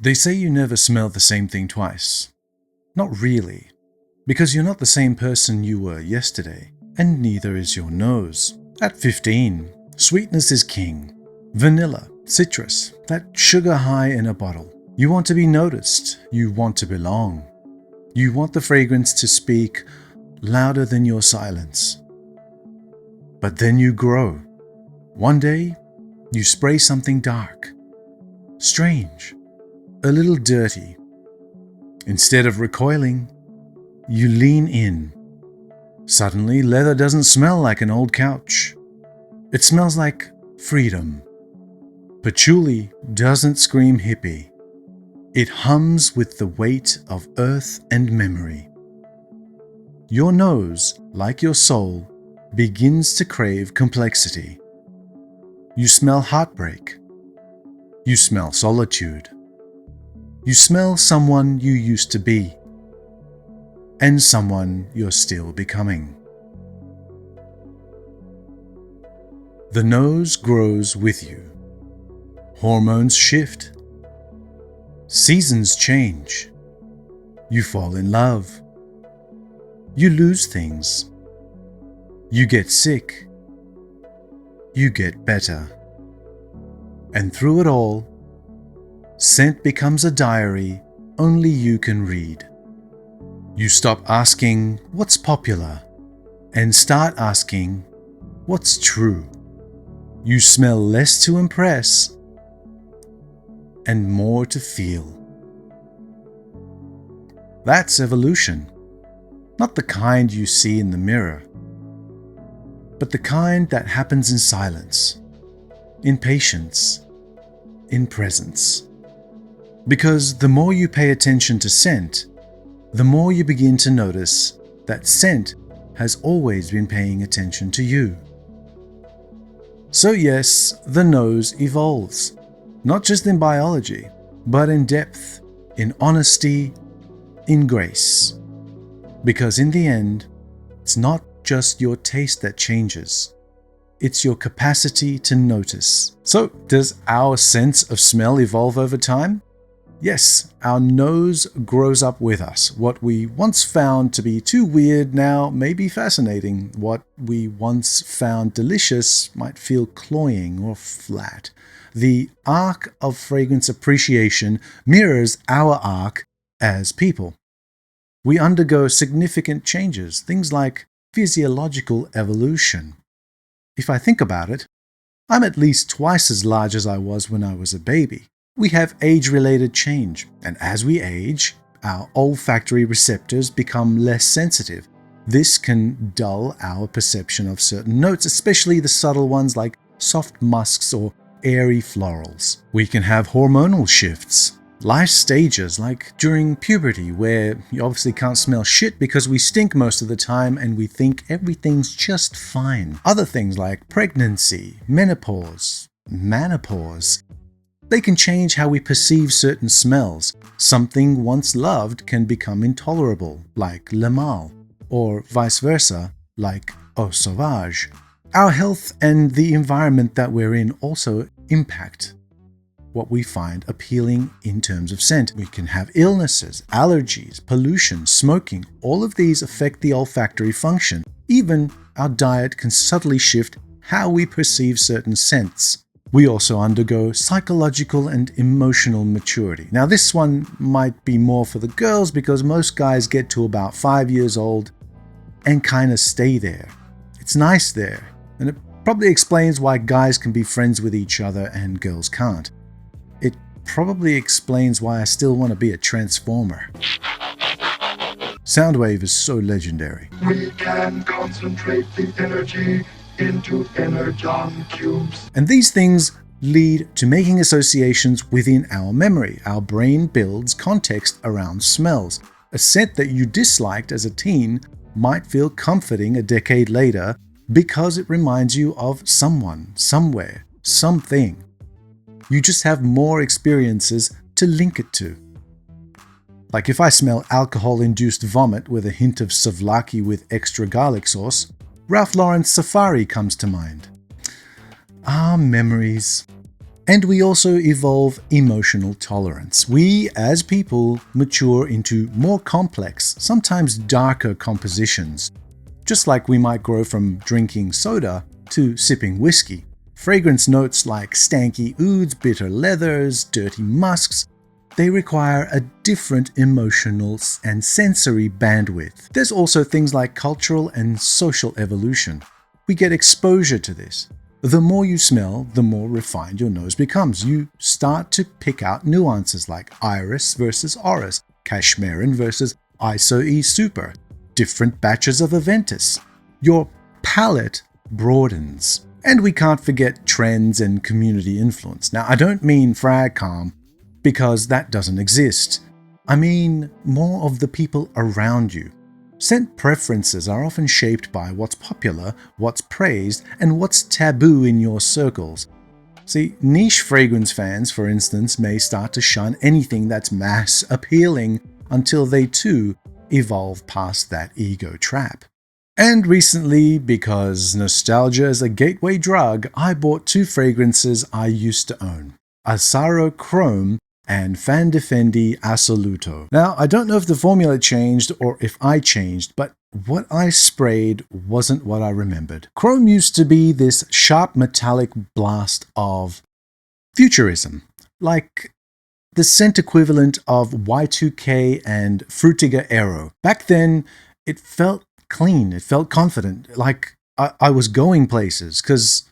They say you never smell the same thing twice. Not really, because you're not the same person you were yesterday, and neither is your nose. At 15, sweetness is king. Vanilla, citrus, that sugar high in a bottle. You want to be noticed. You want to belong. You want the fragrance to speak louder than your silence. But then you grow. One day, you spray something dark, strange, a little dirty. Instead of recoiling, you lean in. Suddenly, leather doesn't smell like an old couch. It smells like freedom. Patchouli doesn't scream hippie. It hums with the weight of earth and memory. Your nose, like your soul, begins to crave complexity. You smell heartbreak. You smell solitude. You smell someone you used to be, and someone you're still becoming. The nose grows with you. Hormones shift. Seasons change. You fall in love. You lose things. You get sick. You get better. And through it all, scent becomes a diary only you can read. You stop asking what's popular and start asking what's true. You smell less to impress and more to feel. That's evolution, not the kind you see in the mirror, but the kind that happens in silence, in patience, in presence. Because the more you pay attention to scent, the more you begin to notice that scent has always been paying attention to you. So yes, the nose evolves, not just in biology, but in depth, in honesty, in grace. Because in the end, it's not just your taste that changes, it's your capacity to notice. So, does our sense of smell evolve over time? Yes, our nose grows up with us. What we once found to be too weird now may be fascinating. What we once found delicious might feel cloying or flat. The arc of fragrance appreciation mirrors our arc as people. We undergo significant changes, things like physiological evolution. If I think about it, I'm at least twice as large as I was when I was a baby. We have age-related change, and as we age, our olfactory receptors become less sensitive. This can dull our perception of certain notes, especially the subtle ones like soft musks or airy florals. We can have hormonal shifts, life stages like during puberty, where you obviously can't smell shit because we stink most of the time and we think everything's just fine. Other things like pregnancy, menopause, menopause. They can change how we perceive certain smells. Something once loved can become intolerable, like Le Mal, or vice versa, like Eau Sauvage. Our health and the environment that we're in also impact what we find appealing in terms of scent. We can have illnesses, allergies, pollution, smoking. All of these affect the olfactory function. Even our diet can subtly shift how we perceive certain scents. We also undergo psychological and emotional maturity. Now, this one might be more for the girls because most guys get to about 5 years old and kind of stay there. It's nice there, and it probably explains why guys can be friends with each other and girls can't. It probably explains why I still want to be a transformer. Soundwave is so legendary. We can concentrate the energy into energon cubes. And these things lead to making associations within our memory. Our brain builds context around smells. A scent that you disliked as a teen might feel comforting a decade later because it reminds you of someone, somewhere, something. You just have more experiences to link it to. Like if I smell alcohol-induced vomit with a hint of souvlaki with extra garlic sauce, Ralph Lauren's Safari comes to mind. Ah, memories. And we also evolve emotional tolerance. We, as people, mature into more complex, sometimes darker compositions. Just like we might grow from drinking soda to sipping whiskey. Fragrance notes like stanky ouds, bitter leathers, dirty musks, they require a different emotional and sensory bandwidth. There's also things like cultural and social evolution. We get exposure to this. The more you smell, the more refined your nose becomes. You start to pick out nuances like iris versus orris, cashmeran versus iso-e super, different batches of Aventus. Your palate broadens. And we can't forget trends and community influence. Now, I don't mean frag calm, because that doesn't exist. I mean more of the people around you. Scent preferences are often shaped by what's popular, what's praised, and what's taboo in your circles. See, niche fragrance fans, for instance, may start to shun anything that's mass appealing until they too evolve past that ego trap. And recently, because nostalgia is a gateway drug, I bought 2 fragrances I used to own: Azzaro Chrome and Fan Di Fendi Assoluto. Now, I don't know if the formula changed or if I changed, but what I sprayed wasn't what I remembered. Chrome used to be this sharp metallic blast of futurism, like the scent equivalent of Y2K and Frutiger Aero. Back then, it felt clean, it felt confident, like I was going places, because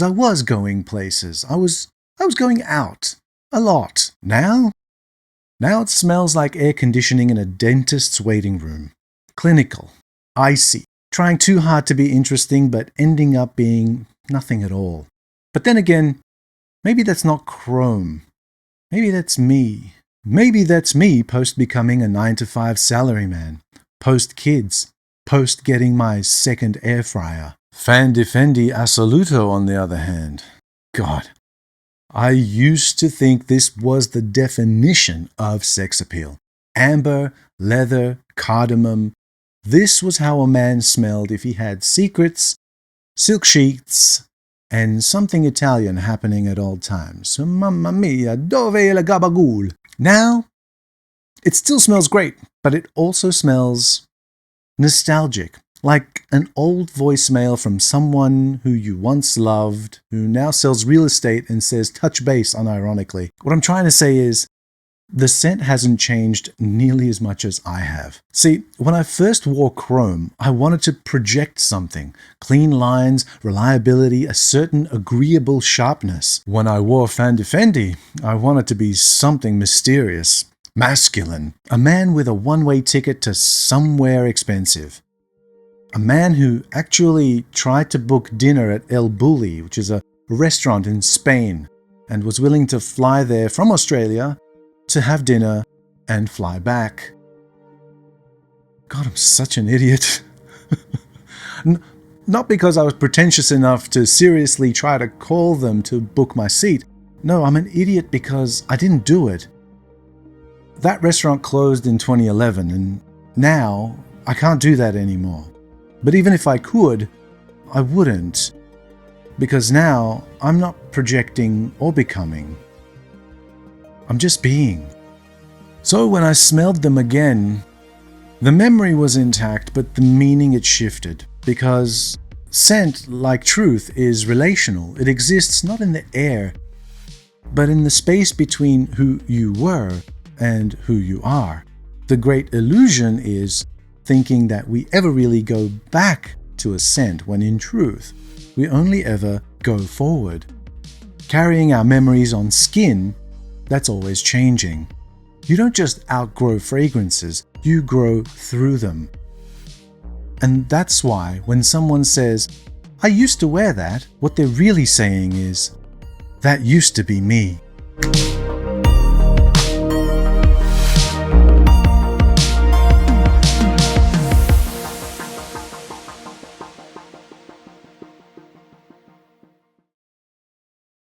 I was going places. I was going out. A lot. Now it smells like air conditioning in a dentist's waiting room. Clinical. Icy. Trying too hard to be interesting, but ending up being nothing at all. But then again, maybe that's not Chrome. Maybe that's me. Maybe that's me post becoming a 9-to-5 salaryman. Post kids. Post getting my second air fryer. Fan Di Fendi Assoluto, on the other hand. God. I used to think this was the definition of sex appeal. Amber, leather, cardamom. This was how a man smelled if he had secrets, silk sheets, and something Italian happening at all times. Mamma mia, dove è la gabagool? Now, it still smells great, but it also smells nostalgic. Like an old voicemail from someone who you once loved, who now sells real estate and says touch base unironically. What I'm trying to say is, the scent hasn't changed nearly as much as I have. See, when I first wore Chrome, I wanted to project something. Clean lines, reliability, a certain agreeable sharpness. When I wore Fan Di Fendi, I wanted to be something mysterious, masculine. A man with a one-way ticket to somewhere expensive. A man who actually tried to book dinner at El Bulli, which is a restaurant in Spain, and was willing to fly there from Australia to have dinner and fly back. God, I'm such an idiot. Not because I was pretentious enough to seriously try to call them to book my seat. No, I'm an idiot because I didn't do it. That restaurant closed in 2011, and now I can't do that anymore. But even if I could, I wouldn't. Because now, I'm not projecting or becoming. I'm just being. So when I smelled them again, the memory was intact, but the meaning had shifted. Because scent, like truth, is relational. It exists not in the air, but in the space between who you were and who you are. The great illusion is thinking that we ever really go back to a scent, when in truth, we only ever go forward. Carrying our memories on skin, that's always changing. You don't just outgrow fragrances, you grow through them. And that's why when someone says, I used to wear that, what they're really saying is, that used to be me.